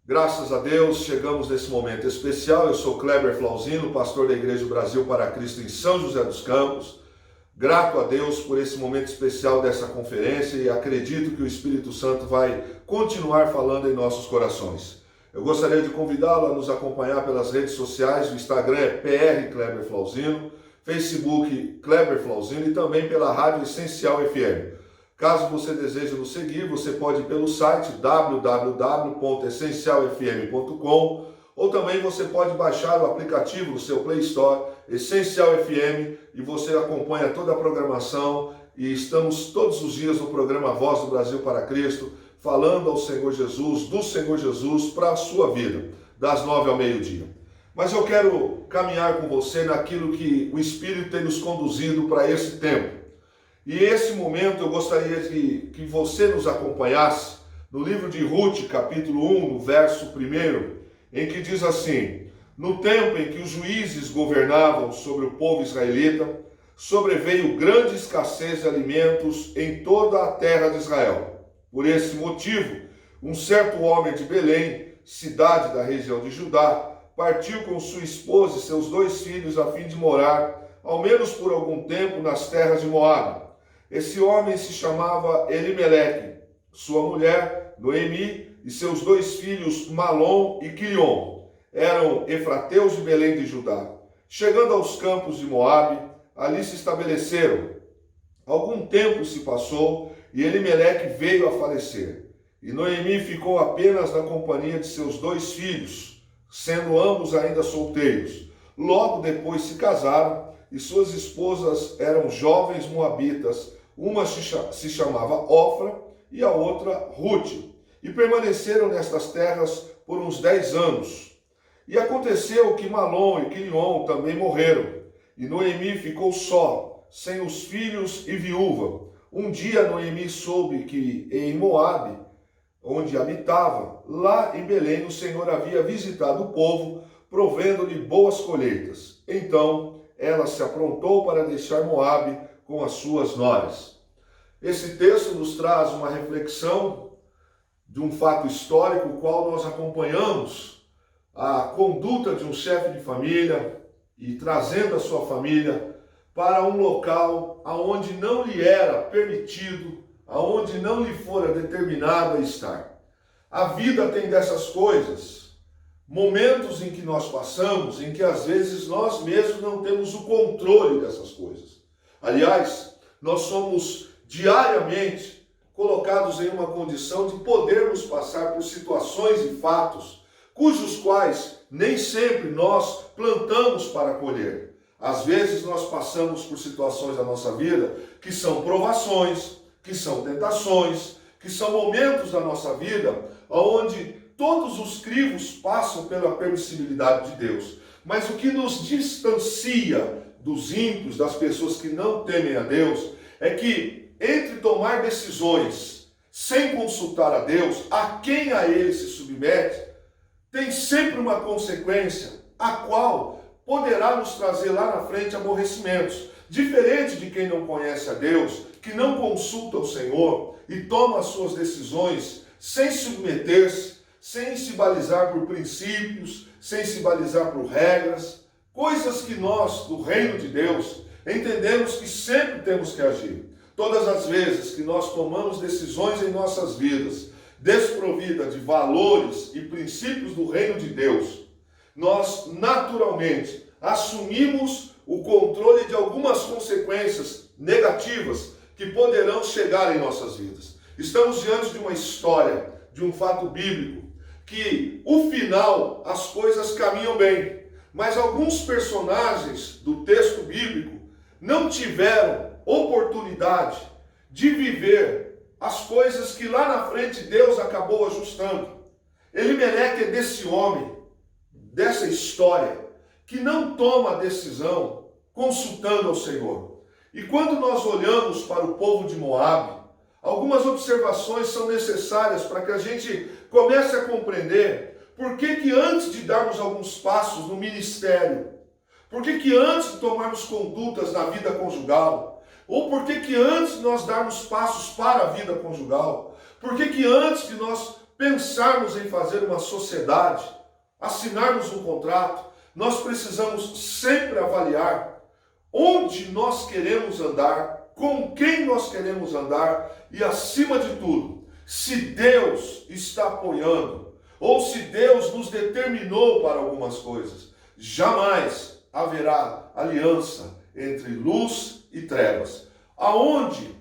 Graças a Deus, chegamos nesse momento especial. Eu sou Kleber Flauzino, pastor da Igreja do Brasil para Cristo em São José dos Campos. Grato a Deus por esse momento especial dessa conferência e acredito que o Espírito Santo vai continuar falando em nossos corações. Eu gostaria de convidá-lo a nos acompanhar pelas redes sociais. O Instagram é PR Kleber Flauzino, Facebook Kleber Flauzino e também pela Rádio Essencial FM. Caso você deseje nos seguir, você pode ir pelo site www.essencialfm.com ou também você pode baixar o aplicativo no seu Play Store, Essencial FM, e você acompanha toda a programação e estamos todos os dias no programa Voz do Brasil para Cristo, falando ao Senhor Jesus, do Senhor Jesus para a sua vida, das 9 ao meio-dia. Mas eu quero caminhar com você naquilo que o Espírito tem nos conduzido para esse tempo. E esse momento eu gostaria que você nos acompanhasse no livro de Ruth, capítulo 1, no verso 1, em que diz assim: no tempo em que os juízes governavam sobre o povo israelita, sobreveio grande escassez de alimentos em toda a terra de Israel. Por esse motivo, um certo homem de Belém, cidade da região de Judá, partiu com sua esposa e seus 2 filhos a fim de morar, ao menos por algum tempo, nas terras de Moabe. Esse homem se chamava Elimeleque, sua mulher, Noemi, e seus 2 filhos, Malom e Quilion. Eram efrateus de Belém de Judá. Chegando aos campos de Moabe, ali se estabeleceram. Algum tempo se passou e Elimeleque veio a falecer. E Noemi ficou apenas na companhia de seus 2 filhos, sendo ambos ainda solteiros. Logo depois se casaram e suas esposas eram jovens moabitas. Uma se chamava Ofra e a outra Ruth, e permaneceram nestas terras por uns 10 anos. E aconteceu que Malom e Quilion também morreram, e Noemi ficou só, sem os filhos e viúva. Um dia Noemi soube que em Moabe, onde habitava, lá em Belém, o Senhor havia visitado o povo, provendo-lhe boas colheitas. Então ela se aprontou para deixar Moabe com as suas noras. Esse texto nos traz uma reflexão de um fato histórico, o qual nós acompanhamos a conduta de um chefe de família e trazendo a sua família para um local aonde não lhe era permitido, aonde não lhe fora determinado a estar. A vida tem dessas coisas, momentos em que nós passamos, em que às vezes nós mesmos não temos o controle dessas coisas. Aliás, nós somos diariamente colocados em uma condição de podermos passar por situações e fatos cujos quais nem sempre nós plantamos para colher. Às vezes nós passamos por situações da nossa vida que são provações, que são tentações, que são momentos da nossa vida onde todos os crivos passam pela permissibilidade de Deus. Mas o que nos distancia dos ímpios, das pessoas que não temem a Deus, é que entre tomar decisões sem consultar a Deus, a quem a Ele se submete, tem sempre uma consequência, a qual poderá nos trazer lá na frente aborrecimentos. Diferente de quem não conhece a Deus, que não consulta o Senhor e toma as suas decisões sem submeter-se, sem se balizar por princípios, sem se balizar por regras, coisas que nós, do reino de Deus, entendemos que sempre temos que agir. Todas as vezes que nós tomamos decisões em nossas vidas, desprovida de valores e princípios do reino de Deus, nós naturalmente assumimos o controle de algumas consequências negativas que poderão chegar em nossas vidas. Estamos diante de uma história, de um fato bíblico, que o final as coisas caminham bem, mas alguns personagens do texto bíblico não tiveram oportunidade de viver as coisas que lá na frente Deus acabou ajustando. Elimeleque é desse homem, dessa história, que não toma a decisão consultando ao Senhor. E quando nós olhamos para o povo de Moabe, algumas observações são necessárias para que a gente comece a compreender por que antes de darmos alguns passos no ministério, por que antes de tomarmos condutas na vida conjugal, ou por que antes de nós darmos passos para a vida conjugal, por que antes de nós pensarmos em fazer uma sociedade, assinarmos um contrato, nós precisamos sempre avaliar onde nós queremos andar, com quem nós queremos andar e, acima de tudo, se Deus está apoiando ou se Deus nos determinou para algumas coisas. Jamais haverá aliança entre luz e trevas. Aonde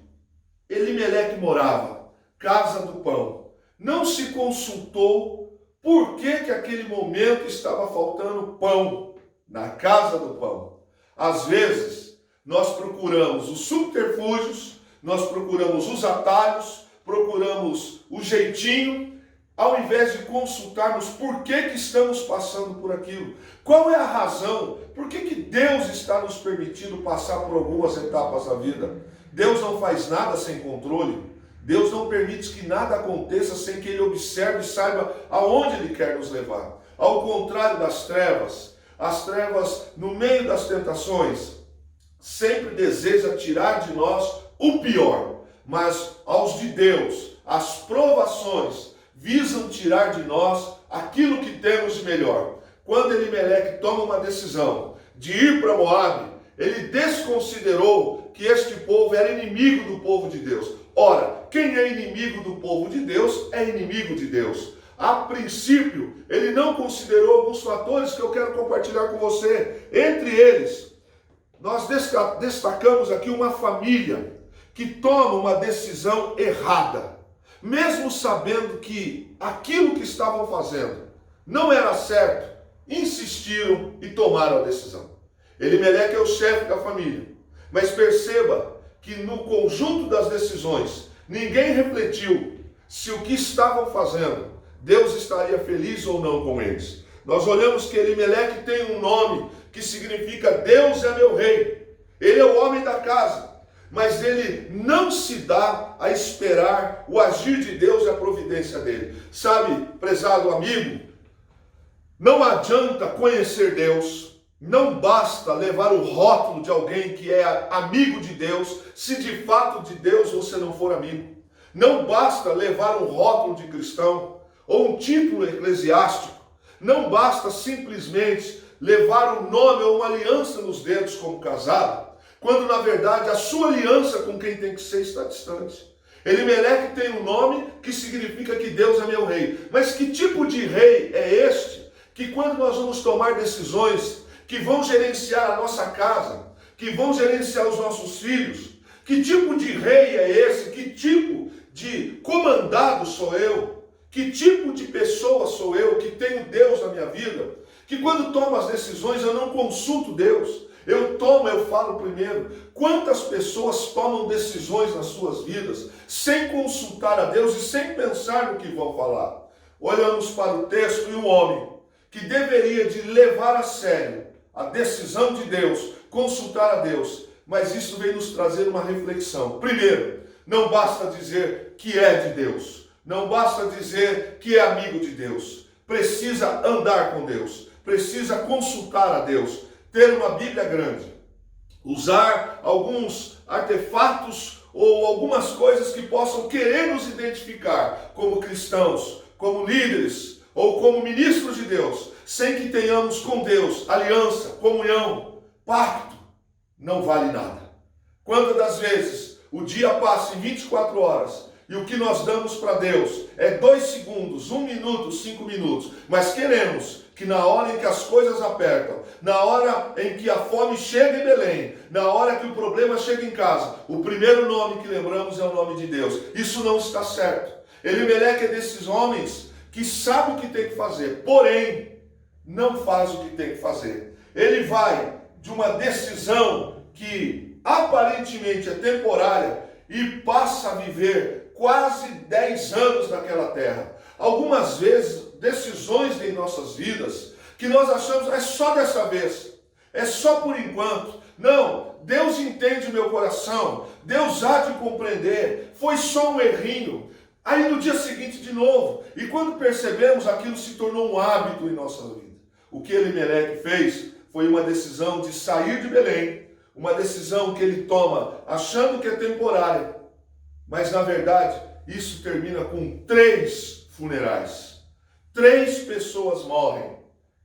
Elimeleque morava, casa do pão, não se consultou por que aquele momento estava faltando pão na casa do pão. Às vezes, nós procuramos os subterfúgios, nós procuramos os atalhos, procuramos o jeitinho, ao invés de consultarmos por que estamos passando por aquilo. Qual é a razão? Por que Deus está nos permitindo passar por algumas etapas da vida? Deus não faz nada sem controle. Deus não permite que nada aconteça sem que Ele observe e saiba aonde Ele quer nos levar. Ao contrário das trevas, as trevas, no meio das tentações, sempre deseja tirar de nós o pior. Mas aos de Deus, as provações visam tirar de nós aquilo que temos de melhor. Quando Elimeleque toma uma decisão de ir para Moabe, ele desconsiderou que este povo era inimigo do povo de Deus. Ora, quem é inimigo do povo de Deus é inimigo de Deus. A princípio, ele não considerou alguns fatores que eu quero compartilhar com você. Entre eles, nós destacamos aqui uma família que toma uma decisão errada, mesmo sabendo que aquilo que estavam fazendo não era certo, insistiram e tomaram a decisão. Elimeleque é o chefe da família, mas perceba que no conjunto das decisões, ninguém refletiu se o que estavam fazendo, Deus estaria feliz ou não com eles. Nós olhamos que Elimeleque tem um nome que significa Deus é meu rei. Ele é o homem da casa, mas ele não se dá a esperar o agir de Deus e a providência dele. Sabe, prezado amigo, não adianta conhecer Deus, não basta levar o rótulo de alguém que é amigo de Deus, se de fato de Deus você não for amigo. Não basta levar um rótulo de cristão ou um título eclesiástico. Não basta simplesmente levar um nome ou uma aliança nos dedos como casado, quando na verdade a sua aliança com quem tem que ser está distante. Elimeleque tem um nome que significa que Deus é meu rei. Mas que tipo de rei é este que quando nós vamos tomar decisões que vão gerenciar a nossa casa, que vão gerenciar os nossos filhos, que tipo de rei é esse? Que tipo de comandado sou eu? Que tipo de pessoa sou eu que tenho Deus na minha vida? Que quando tomo as decisões eu não consulto Deus. Eu falo primeiro. Quantas pessoas tomam decisões nas suas vidas sem consultar a Deus e sem pensar no que vão falar? Olhamos para o texto e o homem que deveria de levar a sério a decisão de Deus, consultar a Deus, mas isso vem nos trazer uma reflexão. Primeiro, não basta dizer que é de Deus, não basta dizer que é amigo de Deus, precisa andar com Deus, precisa consultar a Deus, ter uma Bíblia grande, usar alguns artefatos ou algumas coisas que possam querer nos identificar como cristãos, como líderes ou como ministros de Deus, sem que tenhamos com Deus aliança, comunhão, pacto, não vale nada. Quantas das vezes o dia passa em 24 horas e o que nós damos para Deus é 2 segundos, 1 minuto, 5 minutos, mas queremos que na hora em que as coisas apertam, na hora em que a fome chega em Belém, na hora que o problema chega em casa, o primeiro nome que lembramos é o nome de Deus. Isso não está certo. Elimeleque é desses homens que sabe o que tem que fazer, porém não faz o que tem que fazer. Ele vai de uma decisão que aparentemente é temporária e passa a viver quase 10 anos naquela terra. Algumas vezes, decisões em nossas vidas que nós achamos, é só dessa vez, é só por enquanto. Não, Deus entende o meu coração, Deus há de compreender, foi só um errinho. Aí no dia seguinte de novo, e quando percebemos, aquilo se tornou um hábito em nossa vida. O que Elimeleque fez foi uma decisão de sair de Belém, uma decisão que ele toma achando que é temporária, mas na verdade isso termina com 3 funerais. 3 pessoas morrem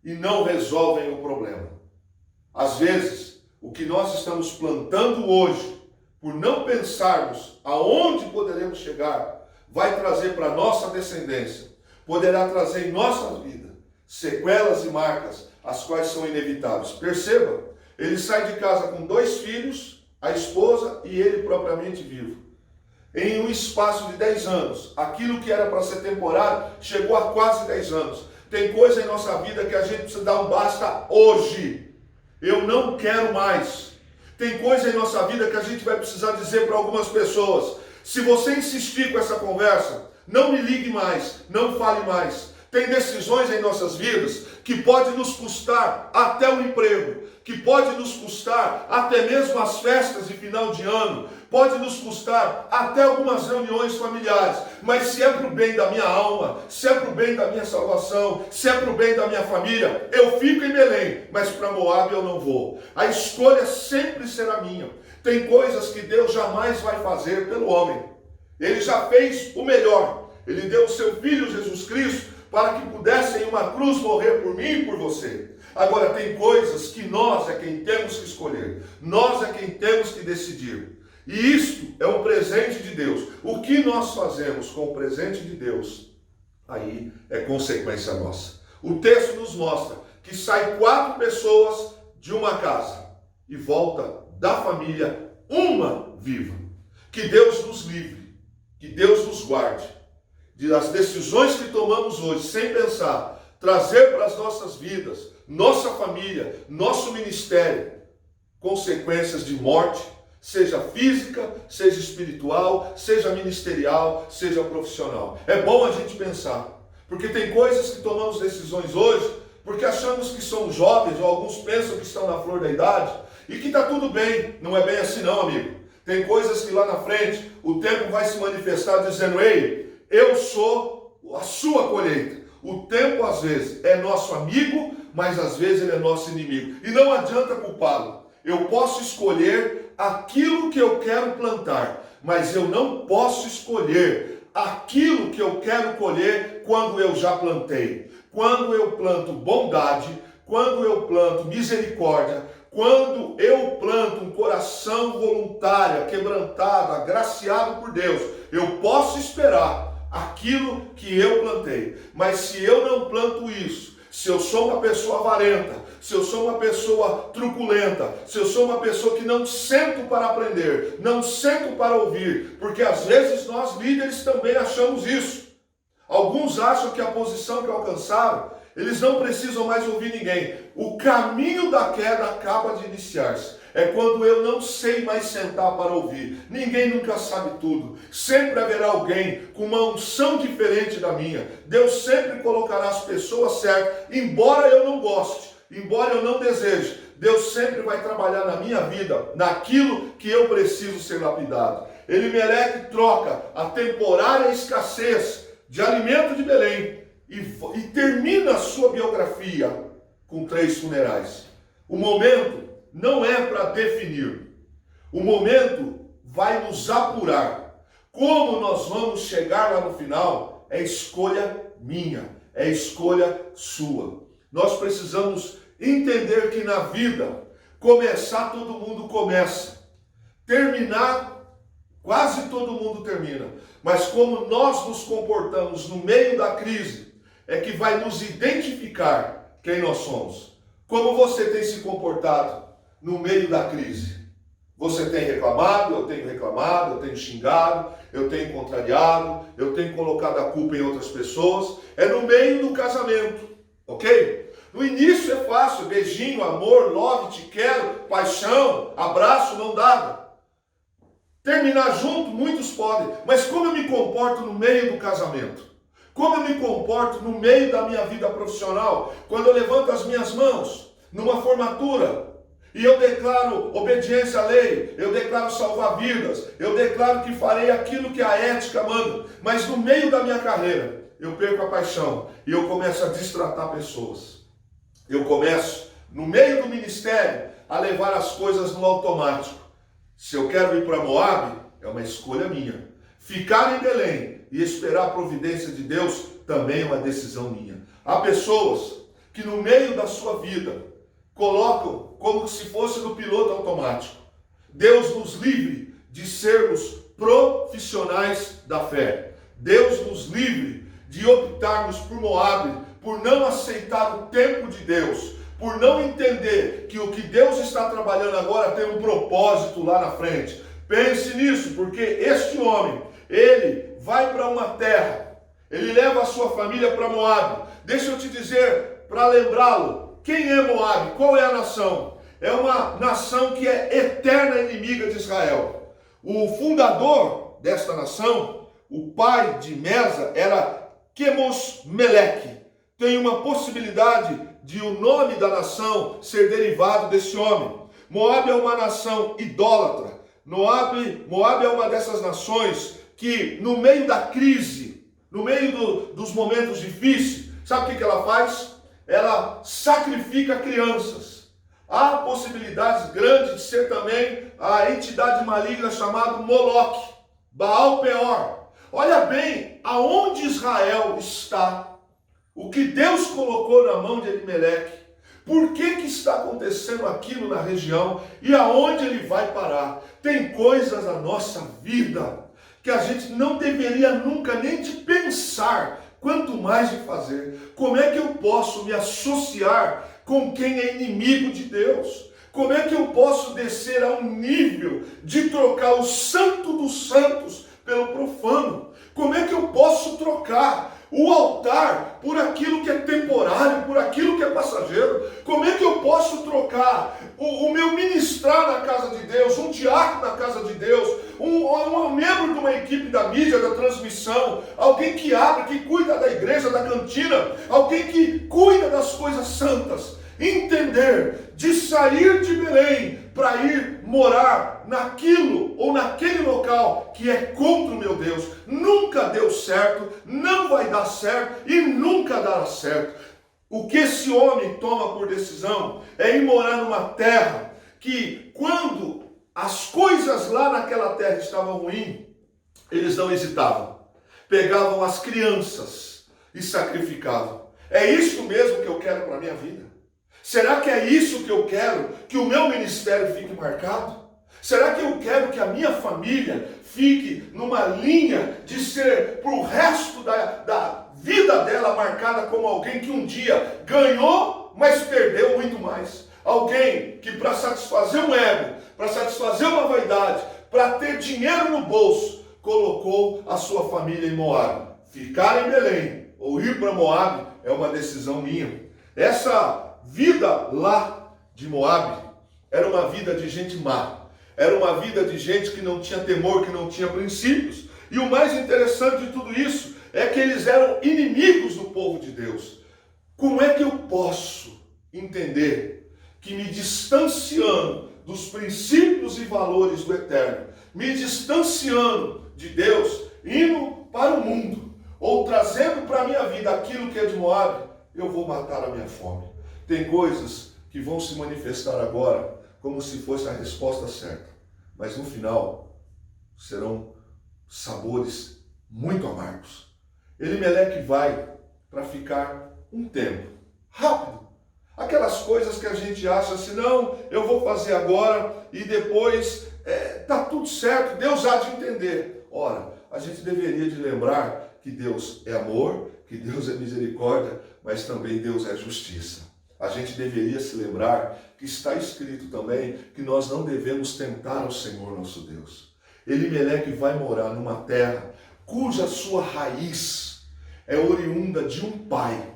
e não resolvem o problema. Às vezes, o que nós estamos plantando hoje, por não pensarmos aonde poderemos chegar, vai trazer para a nossa descendência, poderá trazer em nossa vida sequelas e marcas, as quais são inevitáveis. Perceba, ele sai de casa com 2 filhos, a esposa e ele propriamente vivo. Em um espaço de 10 anos, aquilo que era para ser temporário, chegou a quase 10 anos. Tem coisa em nossa vida que a gente precisa dar um basta hoje. Eu não quero mais. Tem coisa em nossa vida que a gente vai precisar dizer para algumas pessoas: se você insistir com essa conversa, não me ligue mais, não fale mais. Tem decisões em nossas vidas que pode nos custar até o emprego, que pode nos custar até mesmo as festas de final de ano, pode nos custar até algumas reuniões familiares, mas se é para o bem da minha alma, se é para o bem da minha salvação, se é para o bem da minha família, eu fico em Belém, mas para Moabe eu não vou. A escolha sempre será minha. Tem coisas que Deus jamais vai fazer pelo homem. Ele já fez o melhor. Ele deu o seu Filho Jesus Cristo para que pudesse em uma cruz morrer por mim e por você. Agora, tem coisas que nós é quem temos que escolher. Nós é quem temos que decidir. E isto é um presente de Deus. O que nós fazemos com o presente de Deus, aí é consequência nossa. O texto nos mostra que sai 4 pessoas de uma casa e volta da família uma viva. Que Deus nos livre, que Deus nos guarde das decisões que tomamos hoje, sem pensar, trazer para as nossas vidas, nossa família, nosso ministério, consequências de morte, seja física, seja espiritual, seja ministerial, seja profissional. É bom a gente pensar, porque tem coisas que tomamos decisões hoje, porque achamos que somos jovens, ou alguns pensam que estão na flor da idade, e que está tudo bem. Não é bem assim não, amigo. Tem coisas que lá na frente, o tempo vai se manifestar dizendo: ei, eu sou a sua colheita. O tempo às vezes é nosso amigo, mas às vezes ele é nosso inimigo. E não adianta culpá-lo. Eu posso escolher aquilo que eu quero plantar, mas eu não posso escolher aquilo que eu quero colher quando eu já plantei. Quando eu planto bondade, quando eu planto misericórdia, quando eu planto um coração voluntário, quebrantado, agraciado por Deus, eu posso esperar aquilo que eu plantei. Mas se eu não planto isso, se eu sou uma pessoa avarenta, se eu sou uma pessoa truculenta, se eu sou uma pessoa que não sento para aprender, não sento para ouvir, porque às vezes nós líderes também achamos isso. Alguns acham que a posição que alcançaram, eles não precisam mais ouvir ninguém. O caminho da queda acaba de iniciar-se. É quando eu não sei mais sentar para ouvir. Ninguém nunca sabe tudo. Sempre haverá alguém com uma unção diferente da minha. Deus sempre colocará as pessoas certas, embora eu não goste, embora eu não deseje. Deus sempre vai trabalhar na minha vida, naquilo que eu preciso ser lapidado. Elimeleque troca a temporária escassez de alimento de Belém e termina a sua biografia com 3 funerais. O momento não é para definir. O momento vai nos apurar. Como nós vamos chegar lá no final é escolha minha, é escolha sua. Nós precisamos entender que na vida, começar todo mundo começa. Terminar, quase todo mundo termina. Mas como nós nos comportamos no meio da crise, é que vai nos identificar quem nós somos. Como você tem se comportado no meio da crise? Você tem reclamado, eu tenho xingado, eu tenho contrariado, eu tenho colocado a culpa em outras pessoas. É no meio do casamento, ok? No início é fácil, beijinho, amor, love, te quero, paixão, abraço, mão dada. Terminar junto, muitos podem, mas como eu me comporto no meio do casamento? Como eu me comporto no meio da minha vida profissional? Quando eu levanto as minhas mãos numa formatura e eu declaro obediência à lei, eu declaro salvar vidas, eu declaro que farei aquilo que a ética manda, mas no meio da minha carreira eu perco a paixão e eu começo a destratar pessoas. Eu começo, no meio do ministério, a levar as coisas no automático. Se eu quero ir para Moabe, é uma escolha minha. Ficar em Belém e esperar a providência de Deus, também é uma decisão minha. Há pessoas que no meio da sua vida colocam como se fosse no piloto automático. Deus nos livre de sermos profissionais da fé. Deus nos livre de optarmos por Moabe, por não aceitar o tempo de Deus, por não entender que o que Deus está trabalhando agora tem um propósito lá na frente. Pense nisso, porque este homem, ele vai para uma terra, ele leva a sua família para Moabe. Deixa eu te dizer, para lembrá-lo, quem é Moabe? Qual é a nação? É uma nação que é eterna inimiga de Israel. O fundador desta nação, o pai de Mesa, era Quemos-Meleque. Tem uma possibilidade de o nome da nação ser derivado desse homem. Moabe é uma nação idólatra. Moabe é uma dessas nações que no meio da crise, no meio dos momentos difíceis, sabe o que ela faz? Ela sacrifica crianças. Há possibilidades grandes de ser também a entidade maligna chamada Moloque, Baal Peor. Olha bem aonde Israel está. O que Deus colocou na mão de Elimeleque. Por que está acontecendo aquilo na região e aonde ele vai parar? Tem coisas na nossa vida que a gente não deveria nunca nem de pensar, quanto mais de fazer. Como é que eu posso me associar com quem é inimigo de Deus? Como é que eu posso descer a um nível de trocar o santo dos santos pelo profano? Como é que eu posso trocar o altar por aquilo que é temporário, por aquilo que é passageiro? Como é que eu posso trocar o meu ministrar na casa de Deus, um diácono na casa de Deus, um membro de uma equipe da mídia, da transmissão, alguém que abre, que cuida da igreja, da cantina, alguém que cuida das coisas santas, entender de sair de Belém para ir morar naquilo ou naquele local que é contra o meu Deus, nunca deu certo, não vai dar certo e nunca dará certo. O que esse homem toma por decisão é ir morar numa terra que, quando as coisas lá naquela terra estavam ruins, eles não hesitavam, pegavam as crianças e sacrificavam. É isso mesmo que eu quero para a minha vida? Será que é isso que eu quero? Que o meu ministério fique marcado? Será que eu quero que a minha família fique numa linha de ser para o resto da vida dela marcada como alguém que um dia ganhou, mas perdeu muito mais? Alguém que, para satisfazer um ego, para satisfazer uma vaidade, para ter dinheiro no bolso, colocou a sua família em Moabe. Ficar em Belém ou ir para Moabe é uma decisão minha. Essa vida lá de Moabe era uma vida de gente má. Era uma vida de gente que não tinha temor, que não tinha princípios. E o mais interessante de tudo isso é que eles eram inimigos do povo de Deus. Como é que eu posso entender que me distanciando dos princípios e valores do eterno, me distanciando de Deus, indo para o mundo, ou trazendo para a minha vida aquilo que é de Moabe, eu vou matar a minha fome? Tem coisas que vão se manifestar agora como se fosse a resposta certa, mas no final serão sabores muito amargos. Elimeleque vai para ficar um tempo, rápido. Aquelas coisas que a gente acha assim, não, eu vou fazer agora e depois tá tudo certo, Deus há de entender. Ora, a gente deveria de lembrar que Deus é amor, que Deus é misericórdia, mas também Deus é justiça. A gente deveria se lembrar que está escrito também que nós não devemos tentar o Senhor nosso Deus. Elimeleque vai morar numa terra cuja sua raiz é oriunda de um pai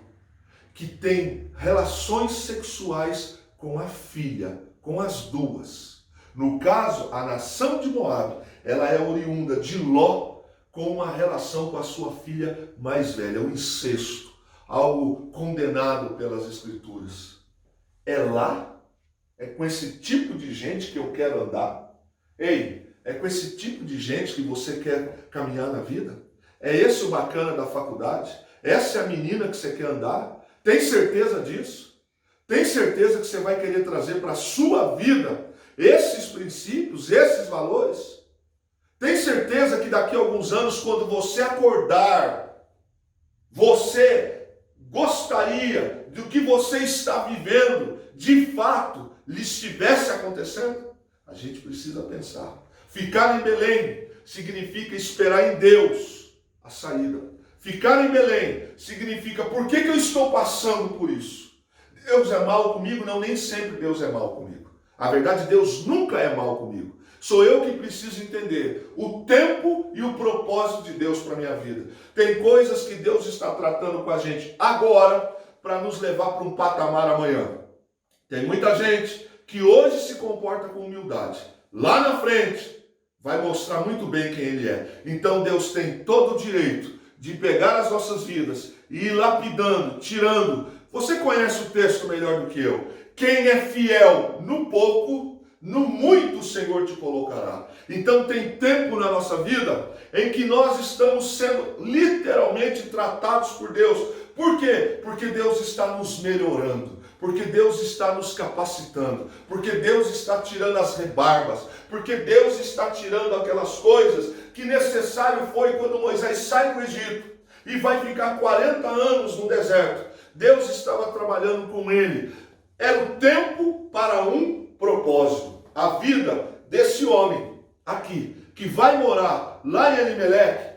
que tem relações sexuais com a filha, com as duas. No caso, a nação de Moabe, ela é oriunda de Ló com uma relação com a sua filha mais velha, o incesto, algo condenado pelas Escrituras. É lá? É com esse tipo de gente que eu quero andar? Ei, é com esse tipo de gente que você quer caminhar na vida? É esse o bacana da faculdade? Essa é a menina que você quer andar? Tem certeza disso? Tem certeza que você vai querer trazer para a sua vida esses princípios, esses valores? Tem certeza que daqui a alguns anos, quando você acordar, você gostaria do que você está vivendo, de fato, lhe estivesse acontecendo? A gente precisa pensar. Ficar em Belém significa esperar em Deus a saída. Ficar em Belém significa, por que eu estou passando por isso? Deus é mal comigo? Não, nem sempre Deus é mal comigo. A verdade, Deus nunca é mal comigo. Sou eu que preciso entender o tempo e o propósito de Deus para a minha vida. Tem coisas que Deus está tratando com a gente agora para nos levar para um patamar amanhã. Tem muita gente que hoje se comporta com humildade. Lá na frente vai mostrar muito bem quem Ele é. Então Deus tem todo o direito de pegar as nossas vidas e ir lapidando, tirando. Você conhece o texto melhor do que eu. Quem é fiel no pouco, no muito o Senhor te colocará. Então tem tempo na nossa vida em que nós estamos sendo literalmente tratados por Deus. Por quê? Porque Deus está nos melhorando. Porque Deus está nos capacitando. Porque Deus está tirando as rebarbas. Porque Deus está tirando aquelas coisas que necessário foi quando Moisés sai do Egito e vai ficar 40 anos no deserto. Deus estava trabalhando com ele. Era o tempo para um propósito. A vida desse homem aqui, que vai morar lá em Elimeleque,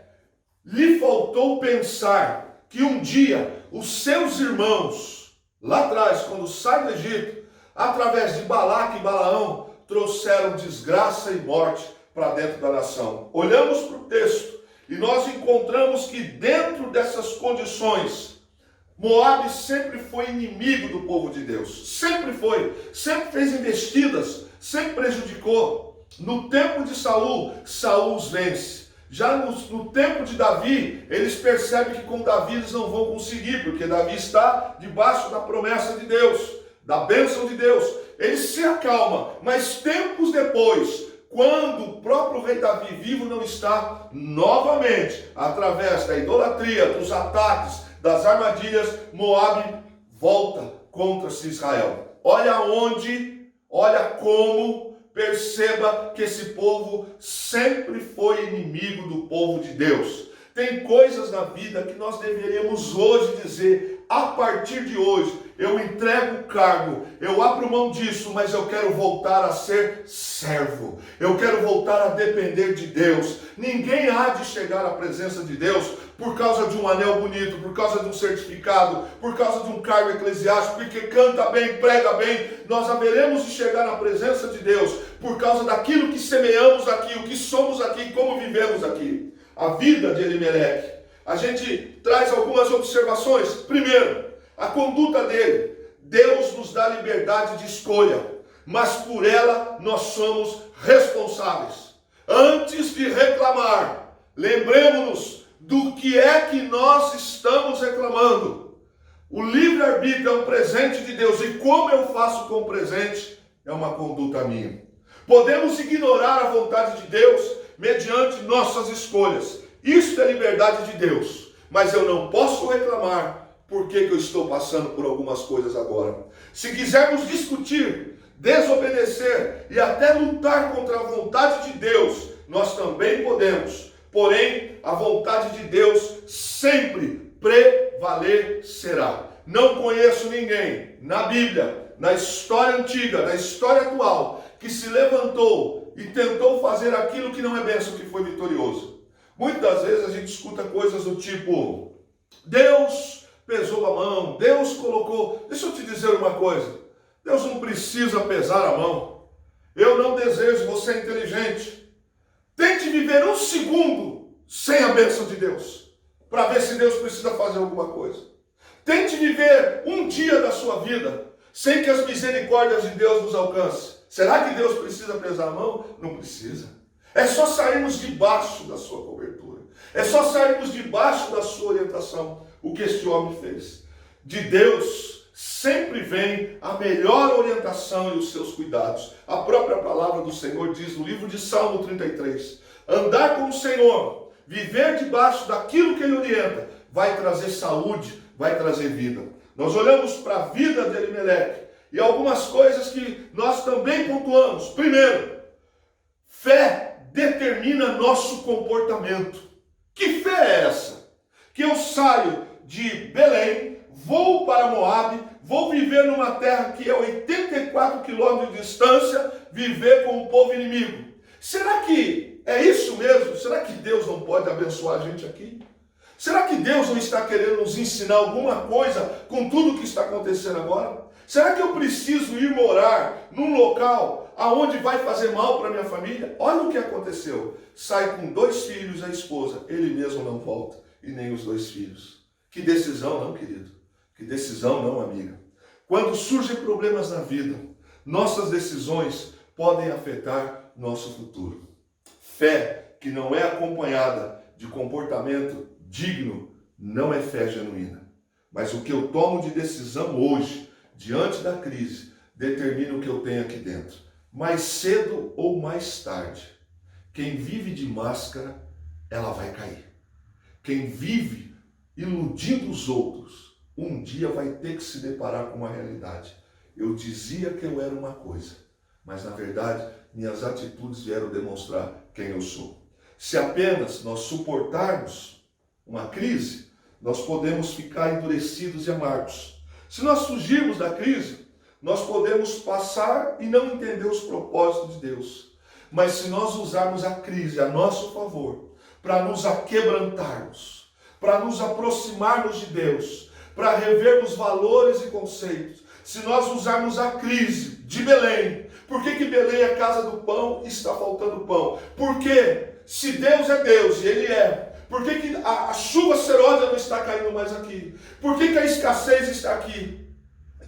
lhe faltou pensar que um dia os seus irmãos, lá atrás, quando sai do Egito, através de Balaque e Balaão, trouxeram desgraça e morte para dentro da nação. Olhamos para o texto e nós encontramos que dentro dessas condições, Moabe sempre foi inimigo do povo de Deus. Sempre foi. Sempre fez investidas. Sempre prejudicou. No tempo de Saul, Saul os vence. Já no tempo de Davi, eles percebem que com Davi eles não vão conseguir, porque Davi está debaixo da promessa de Deus, da bênção de Deus. Ele se acalma, mas tempos depois, quando o próprio rei Davi vivo não está, novamente, através da idolatria, dos ataques, das armadilhas, Moabe volta contra-se Israel. Olha onde, olha como, perceba que esse povo sempre foi inimigo do povo de Deus. Tem coisas na vida que nós deveríamos hoje dizer, a partir de hoje, eu entrego o cargo, eu abro mão disso, mas eu quero voltar a ser servo. Eu quero voltar a depender de Deus. Ninguém há de chegar à presença de Deus por causa de um anel bonito, por causa de um certificado, por causa de um cargo eclesiástico, porque canta bem, prega bem. Nós haveremos de chegar na presença de Deus por causa daquilo que semeamos aqui, o que somos aqui, como vivemos aqui. A vida de Elimeleque. A gente traz algumas observações. Primeiro, a conduta dele. Deus nos dá liberdade de escolha, mas por ela nós somos responsáveis. Antes de reclamar, lembremos-nos do que é que nós estamos reclamando. O livre-arbítrio é um presente de Deus, e como eu faço com o presente é uma conduta minha. Podemos ignorar a vontade de Deus mediante nossas escolhas. Isso é liberdade de Deus, mas eu não posso reclamar porque eu estou passando por algumas coisas agora. Se quisermos discutir, desobedecer e até lutar contra a vontade de Deus, nós também podemos. Porém, a vontade de Deus sempre prevalecerá. Não conheço ninguém na Bíblia, na história antiga, na história atual, que se levantou e tentou fazer aquilo que não é bênção, que foi vitorioso. Muitas vezes a gente escuta coisas do tipo, Deus pesou a mão, Deus colocou... Deixa eu te dizer uma coisa, Deus não precisa pesar a mão. Eu não desejo, você é inteligente. Tente viver um segundo sem a bênção de Deus, para ver se Deus precisa fazer alguma coisa. Tente viver um dia da sua vida sem que as misericórdias de Deus nos alcancem. Será que Deus precisa pesar a mão? Não precisa. É só sairmos debaixo da sua cobertura. É só sairmos debaixo da sua orientação. O que este homem fez. De Deus sempre vem a melhor orientação e os seus cuidados. A própria palavra do Senhor diz no livro de Salmo 33. Andar com o Senhor, viver debaixo daquilo que Ele orienta, vai trazer saúde, vai trazer vida. Nós olhamos para a vida de Elimeleque e algumas coisas que nós também pontuamos. Primeiro, fé determina nosso comportamento. Que fé é essa? Que eu saio de Belém, vou para Moabe, vou viver numa terra que é 84 quilômetros de distância, viver com o povo inimigo. Será que é isso mesmo? Será que Deus não pode abençoar a gente aqui? Será que Deus não está querendo nos ensinar alguma coisa com tudo que está acontecendo agora? Será que eu preciso ir morar num local aonde vai fazer mal para minha família? Olha o que aconteceu. Sai com 2 filhos e a esposa. Ele mesmo não volta. E nem os 2 filhos. Que decisão, não, querido? Que decisão, não, amiga? Quando surgem problemas na vida, nossas decisões podem afetar nosso futuro. Fé que não é acompanhada de comportamento digno não é fé genuína. Mas o que eu tomo de decisão hoje, diante da crise, determina o que eu tenho aqui dentro. Mais cedo ou mais tarde, quem vive de máscara, ela vai cair. Quem vive iludindo os outros, um dia vai ter que se deparar com uma realidade. Eu dizia que eu era uma coisa, mas na verdade minhas atitudes vieram demonstrar quem eu sou. Se apenas nós suportarmos uma crise, nós podemos ficar endurecidos e amargos. Se nós fugirmos da crise, nós podemos passar e não entender os propósitos de Deus. Mas se nós usarmos a crise a nosso favor, para nos aquebrantarmos, para nos aproximarmos de Deus, para revermos valores e conceitos, se nós usarmos a crise de Belém, por que Belém é a casa do pão e está faltando pão? Porque se Deus é Deus, e Ele é, por que a chuva serôdia não está caindo mais aqui? Por que a escassez está aqui?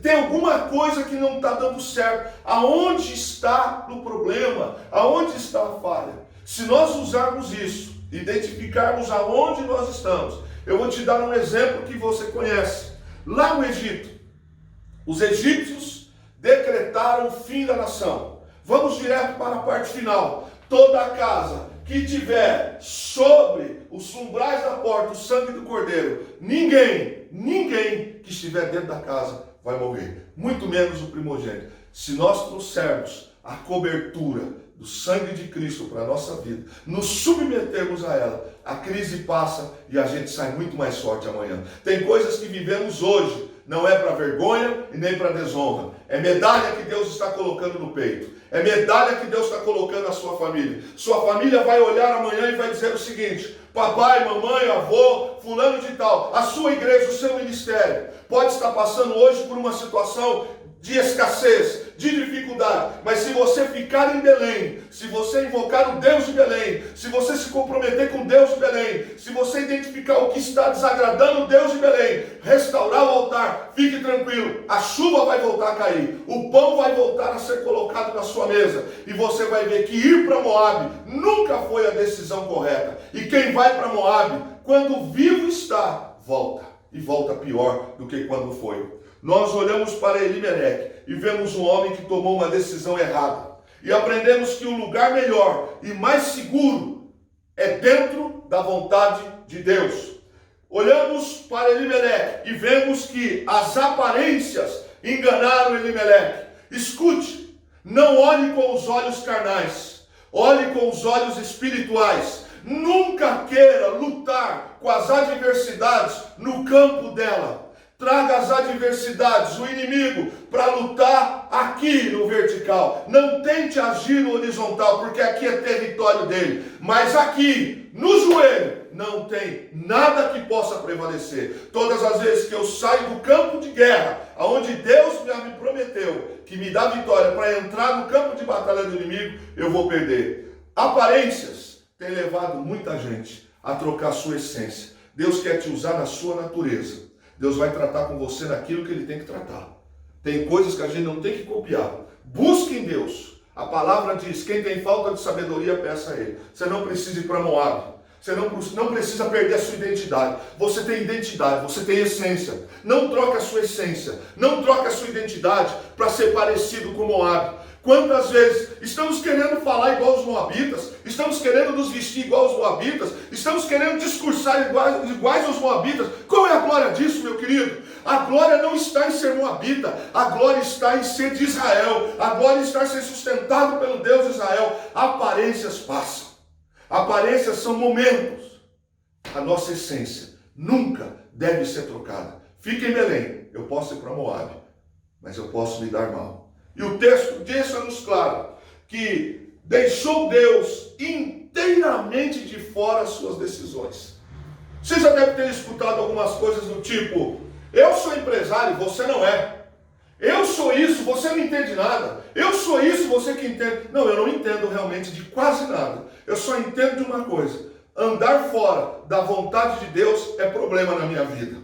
Tem alguma coisa que não está dando certo. Aonde está o problema? Aonde está a falha? Se nós usarmos isso, identificarmos aonde nós estamos, eu vou te dar um exemplo que você conhece. Lá no Egito, os egípcios decretaram o fim da nação. Vamos direto para a parte final. Toda a casa que tiver sobre os umbrais da porta o sangue do cordeiro, ninguém que estiver dentro da casa vai morrer, muito menos o primogênito. Se nós trouxermos a cobertura do sangue de Cristo para a nossa vida, nos submetermos a ela, a crise passa e a gente sai muito mais forte amanhã. Tem coisas que vivemos hoje, não é para vergonha e nem para desonra. É medalha que Deus está colocando no peito. É medalha que Deus está colocando na sua família. Sua família vai olhar amanhã e vai dizer o seguinte: papai, mamãe, avô, fulano de tal, a sua igreja, o seu ministério, pode estar passando hoje por uma situação de escassez, de dificuldade, mas se você ficar em Belém, se você invocar o Deus de Belém, se você se comprometer com o Deus de Belém, se você identificar o que está desagradando o Deus de Belém, restaurar o altar, fique tranquilo, a chuva vai voltar a cair, o pão vai voltar a ser colocado na sua mesa, e você vai ver que ir para Moabe nunca foi a decisão correta, e quem vai para Moabe, quando vivo está, volta, e volta pior do que quando foi. Nós olhamos para Elimeleque e vemos um homem que tomou uma decisão errada. E aprendemos que o lugar melhor e mais seguro é dentro da vontade de Deus. Olhamos para Elimeleque e vemos que as aparências enganaram Elimeleque. Escute, não olhe com os olhos carnais, olhe com os olhos espirituais. Nunca queira lutar com as adversidades no campo dela. Traga as adversidades, o inimigo, para lutar aqui no vertical. Não tente agir no horizontal, porque aqui é território dele. Mas aqui, no joelho, não tem nada que possa prevalecer. Todas as vezes que eu saio do campo de guerra, aonde Deus já me prometeu que me dá vitória para entrar no campo de batalha do inimigo, eu vou perder. Aparências têm levado muita gente a trocar sua essência. Deus quer te usar na sua natureza. Deus vai tratar com você naquilo que Ele tem que tratar. Tem coisas que a gente não tem que copiar. Busque em Deus. A palavra diz, quem tem falta de sabedoria, peça a Ele. Você não precisa ir para Moabe. Você não precisa perder a sua identidade. Você tem identidade, você tem essência. Não troque a sua essência. Não troque a sua identidade para ser parecido com Moabe. Quantas vezes estamos querendo falar igual os moabitas, estamos querendo nos vestir igual os moabitas, estamos querendo discursar iguais aos moabitas. Qual é a glória disso, meu querido? A glória não está em ser moabita, a glória está em ser de Israel, a glória está em ser sustentado pelo Deus de Israel. Aparências passam, aparências são momentos. A nossa essência nunca deve ser trocada. Fica em Belém, eu posso ir para Moabe, mas eu posso lhe dar mal. E o texto deixa-nos claro que deixou Deus inteiramente de fora as suas decisões. Você já deve ter escutado algumas coisas do tipo: eu sou empresário, você não é. Eu sou isso, você não entende nada. Eu sou isso, você que entende. Não, eu não entendo realmente de quase nada. Eu só entendo de uma coisa: andar fora da vontade de Deus é problema na minha vida.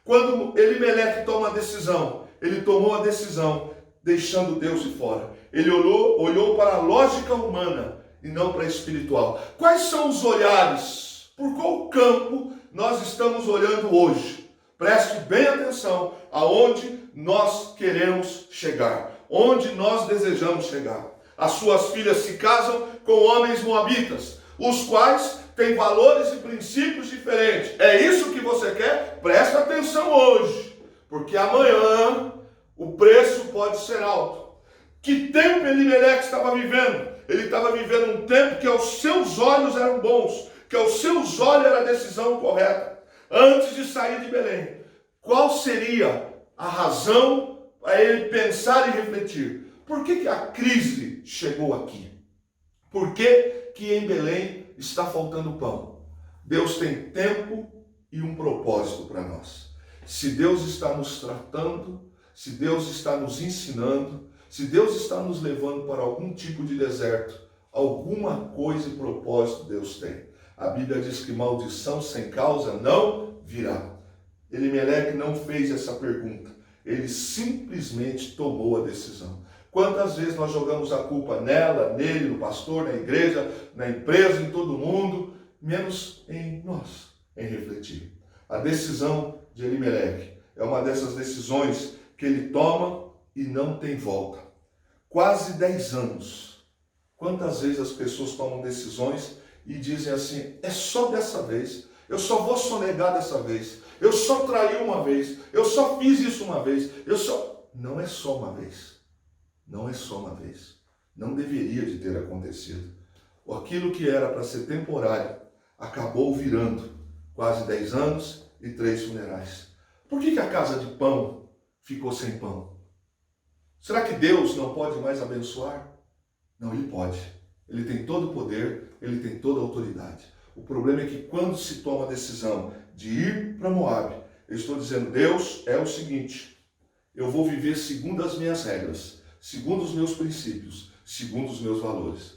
Quando Elimeleque toma a decisão, ele tomou a decisão deixando Deus de fora. Ele olhou para a lógica humana e não para a espiritual. Quais são os olhares? Por qual campo nós estamos olhando hoje? Preste bem atenção aonde nós queremos chegar, onde nós desejamos chegar. As suas filhas se casam com homens moabitas, os quais têm valores e princípios diferentes. É isso que você quer? Preste atenção hoje, porque amanhã o preço pode ser alto. Que tempo Elimeleque estava vivendo? Ele estava vivendo um tempo que aos seus olhos eram bons, que aos seus olhos era a decisão correta. Antes de sair de Belém, qual seria a razão para ele pensar e refletir? Por que a crise chegou aqui? Por que em Belém está faltando pão? Deus tem tempo e um propósito para nós. Se Deus está nos tratando, se Deus está nos ensinando, se Deus está nos levando para algum tipo de deserto, alguma coisa e propósito Deus tem. A Bíblia diz que maldição sem causa não virá. Elimeleque não fez essa pergunta. Ele simplesmente tomou a decisão. Quantas vezes nós jogamos a culpa nela, nele, no pastor, na igreja, na empresa, em todo mundo, menos em nós, em refletir. A decisão de Elimeleque é uma dessas decisões que ele toma e não tem volta. Quase 10 anos. Quantas vezes as pessoas tomam decisões e dizem assim: é só dessa vez, eu só vou sonegar dessa vez, eu só traí uma vez, eu só fiz isso uma vez, Não é só uma vez. Não é só uma vez. Não deveria de ter acontecido. Aquilo que era para ser temporário acabou virando quase 10 anos e 3 funerais. Por que a casa de pão ficou sem pão? Será que Deus não pode mais abençoar? Não, Ele pode. Ele tem todo o poder, Ele tem toda a autoridade. O problema é que quando se toma a decisão de ir para Moabe, eu estou dizendo: Deus, é o seguinte, eu vou viver segundo as minhas regras, segundo os meus princípios, segundo os meus valores.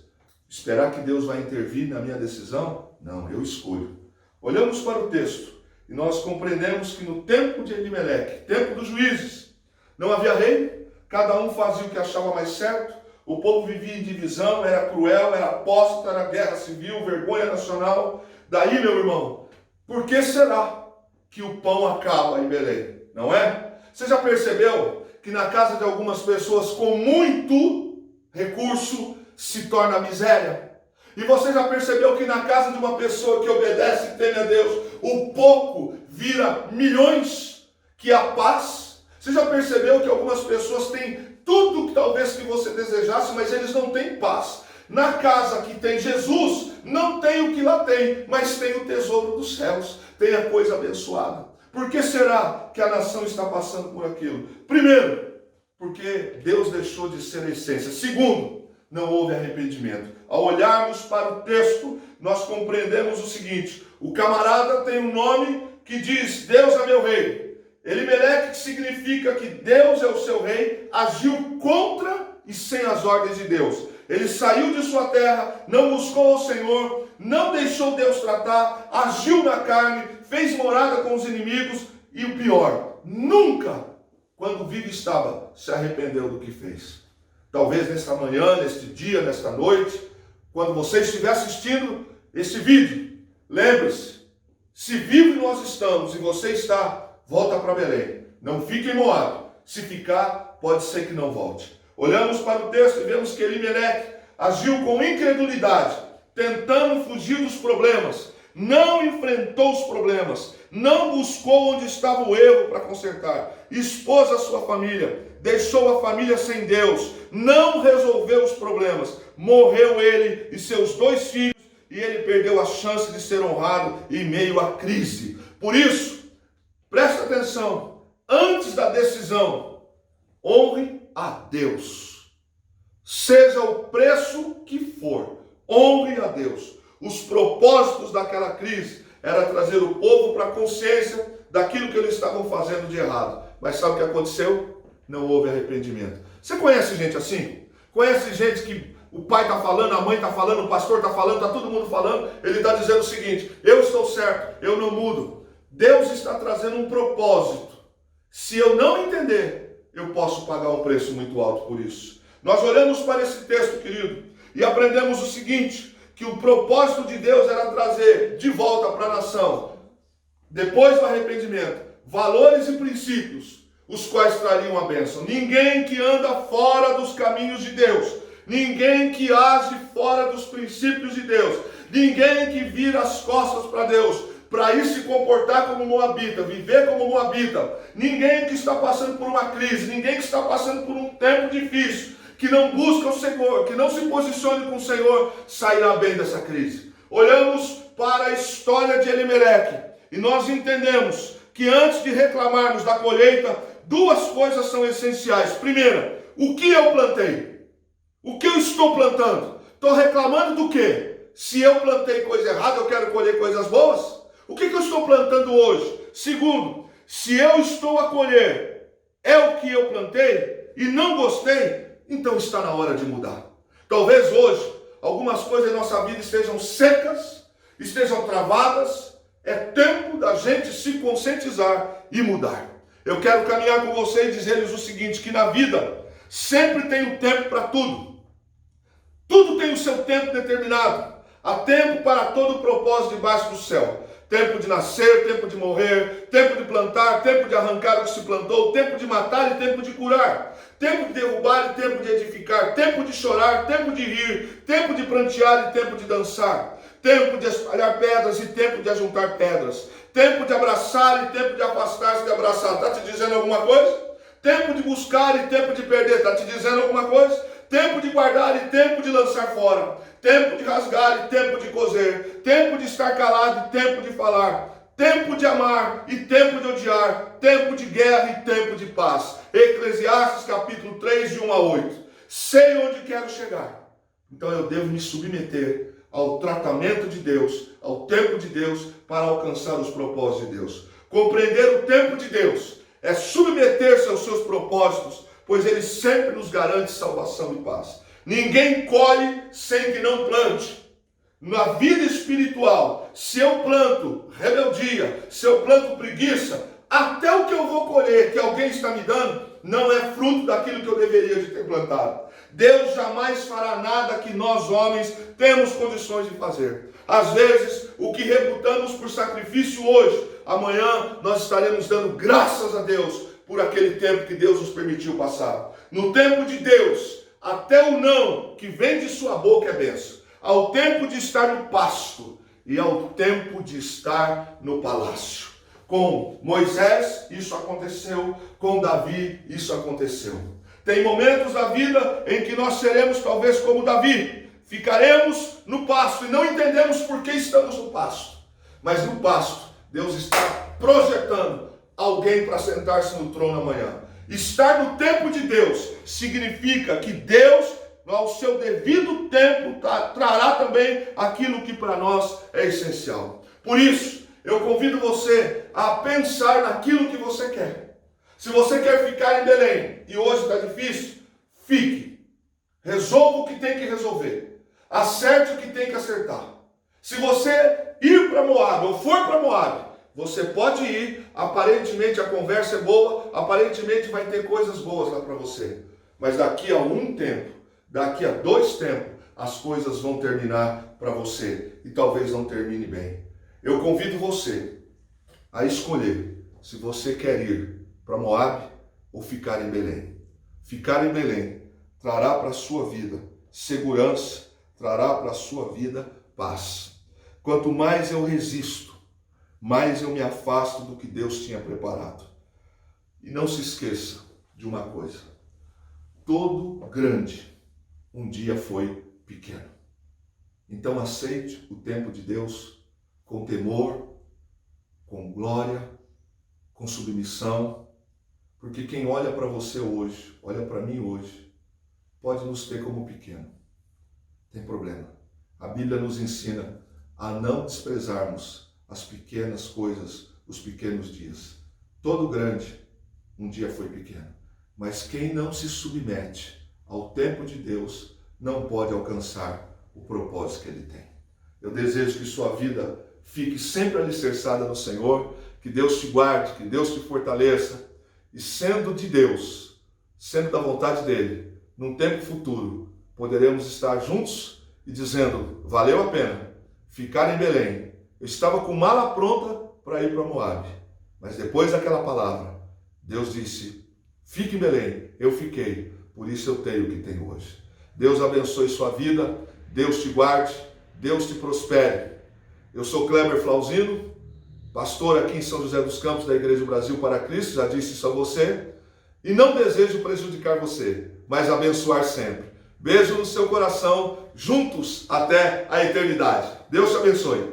Esperar que Deus vai intervir na minha decisão? Não, eu escolho. Olhamos para o texto e nós compreendemos que no tempo de Elimeleque, tempo dos juízes, não havia rei, cada um fazia o que achava mais certo, o povo vivia em divisão, era cruel, era apóstata, era guerra civil, vergonha nacional. Daí, meu irmão, por que será que o pão acaba em Belém? Não é? Você já percebeu que na casa de algumas pessoas com muito recurso se torna miséria? E você já percebeu que na casa de uma pessoa que obedece e teme a Deus, o pouco vira milhões? Que a paz? Você já percebeu que algumas pessoas têm tudo que talvez que você desejasse, mas eles não têm paz? Na casa que tem Jesus, não tem o que lá tem, mas tem o tesouro dos céus, tem a coisa abençoada. Por que será que a nação está passando por aquilo? Primeiro, porque Deus deixou de ser a essência. Segundo, não houve arrependimento. Ao olharmos para o texto, nós compreendemos o seguinte: o camarada tem um nome que diz: Deus é meu rei. Elimeleque, que significa que Deus é o seu rei, agiu contra e sem as ordens de Deus. Ele saiu de sua terra, não buscou ao Senhor, não deixou Deus tratar, agiu na carne, fez morada com os inimigos e o pior, nunca, quando vivo estava, se arrependeu do que fez. Talvez nesta manhã, neste dia, nesta noite, quando você estiver assistindo esse vídeo, lembre-se, se vivo nós estamos e você está, volta para Belém. Não fique em Moabe. Se ficar, pode ser que não volte. Olhamos para o texto e vemos que Elimeleque agiu com incredulidade, tentando fugir dos problemas. Não enfrentou os problemas. Não buscou onde estava o erro para consertar. Expôs a sua família. Deixou a família sem Deus. Não resolveu os problemas. Morreu ele e seus 2 filhos. E ele perdeu a chance de ser honrado em meio à crise. Por isso, Presta atenção, antes da decisão, honre a Deus. Seja o preço que for, honre a Deus. Os propósitos daquela crise era trazer o povo para a consciência daquilo que eles estavam fazendo de errado. Mas sabe o que aconteceu? Não houve arrependimento. Você conhece gente assim? Conhece gente que o pai está falando, a mãe está falando, o pastor está falando, está todo mundo falando, ele está dizendo o seguinte: eu estou certo, eu não mudo. Deus está trazendo um propósito. Se eu não entender, eu posso pagar um preço muito alto por isso. Nós olhamos para esse texto, querido, e aprendemos o seguinte, que o propósito de Deus era trazer de volta para a nação, depois do arrependimento, valores e princípios, os quais trariam a bênção. Ninguém que anda fora dos caminhos de Deus, ninguém que age fora dos princípios de Deus, ninguém que vira as costas para Deus, para ir se comportar como moabita, viver como moabita, ninguém que está passando por uma crise, ninguém que está passando por um tempo difícil, que não busca o Senhor, que não se posicione com o Senhor, sairá bem dessa crise. Olhamos para a história de Elimeleque e nós entendemos que antes de reclamarmos da colheita, duas coisas são essenciais. Primeira, o que eu plantei? O que eu estou plantando? Estou reclamando do quê? Se eu plantei coisa errada, eu quero colher coisas boas? O que eu estou plantando hoje? Segundo, se eu estou a colher é o que eu plantei e não gostei, então está na hora de mudar. Talvez hoje algumas coisas em nossa vida estejam secas, estejam travadas. É tempo da gente se conscientizar e mudar. Eu quero caminhar com você e dizer-lhes o seguinte, que na vida sempre tem um tempo para tudo. Tudo tem o seu tempo determinado. Há tempo para todo o propósito debaixo do céu. Tempo de nascer, tempo de morrer, tempo de plantar, tempo de arrancar o que se plantou, tempo de matar e tempo de curar, tempo de derrubar e tempo de edificar, tempo de chorar, tempo de rir, tempo de prantear e tempo de dançar, tempo de espalhar pedras e tempo de ajuntar pedras, tempo de abraçar e tempo de afastar-se de abraçar. Está te dizendo alguma coisa? Tempo de buscar e tempo de perder. Está te dizendo alguma coisa? Tempo de guardar e tempo de lançar fora. Tempo de rasgar e tempo de coser. Tempo de estar calado e tempo de falar. Tempo de amar e tempo de odiar. Tempo de guerra e tempo de paz. Eclesiastes capítulo 3, de 1 a 8. Sei onde quero chegar. Então eu devo me submeter ao tratamento de Deus, ao tempo de Deus, para alcançar os propósitos de Deus. Compreender o tempo de Deus é submeter-se aos seus propósitos, pois ele sempre nos garante salvação e paz. Ninguém colhe sem que não plante. Na vida espiritual, se eu planto rebeldia, se eu planto preguiça, até o que eu vou colher, que alguém está me dando, não é fruto daquilo que eu deveria de ter plantado. Deus jamais fará nada que nós homens temos condições de fazer. Às vezes, o que reputamos por sacrifício hoje, amanhã nós estaremos dando graças a Deus por aquele tempo que Deus nos permitiu passar. No tempo de Deus, até o não que vem de sua boca é bênção. Ao tempo de estar no pasto e ao tempo de estar no palácio. Com Moisés, isso aconteceu. Com Davi, isso aconteceu. Tem momentos da vida em que nós seremos talvez como Davi. Ficaremos no pasto e não entendemos por que estamos no pasto. Mas no pasto, Deus está projetando alguém para sentar-se no trono amanhã. Estar no tempo de Deus significa que Deus, ao seu devido tempo, trará também aquilo que para nós é essencial. Por isso, eu convido você a pensar naquilo que você quer. Se você quer ficar em Belém e hoje está difícil, fique. Resolva o que tem que resolver. Acerte o que tem que acertar. Se você ir para Moab ou for para Moab, você pode ir, aparentemente a conversa é boa, aparentemente vai ter coisas boas lá para você. Mas daqui a um tempo, daqui a 2 tempos, as coisas vão terminar para você. E talvez não termine bem. Eu convido você a escolher se você quer ir para Moab ou ficar em Belém. Ficar em Belém trará para a sua vida segurança, trará para a sua vida paz. Quanto mais eu resisto, mais eu me afasto do que Deus tinha preparado. E não se esqueça de uma coisa: todo grande um dia foi pequeno. Então aceite o tempo de Deus com temor, com glória, com submissão, porque quem olha para você hoje, olha para mim hoje, pode nos ter como pequeno. Tem problema. A Bíblia nos ensina a não desprezarmos as pequenas coisas, os pequenos dias. Todo grande um dia foi pequeno, mas quem não se submete ao tempo de Deus não pode alcançar o propósito que Ele tem. Eu desejo que sua vida fique sempre alicerçada no Senhor, que Deus te guarde, que Deus te fortaleça, e sendo de Deus, sendo da vontade dEle, num tempo futuro, poderemos estar juntos e dizendo, valeu a pena ficar em Belém. Eu estava com mala pronta para ir para Moabe, mas depois daquela palavra, Deus disse, fique em Belém. Eu fiquei, por isso eu tenho o que tenho hoje. Deus abençoe sua vida, Deus te guarde, Deus te prospere. Eu sou Kleber Flauzino, pastor aqui em São José dos Campos da Igreja do Brasil para Cristo, já disse isso a você, e não desejo prejudicar você, mas abençoar sempre. Beijo no seu coração, juntos até a eternidade. Deus te abençoe.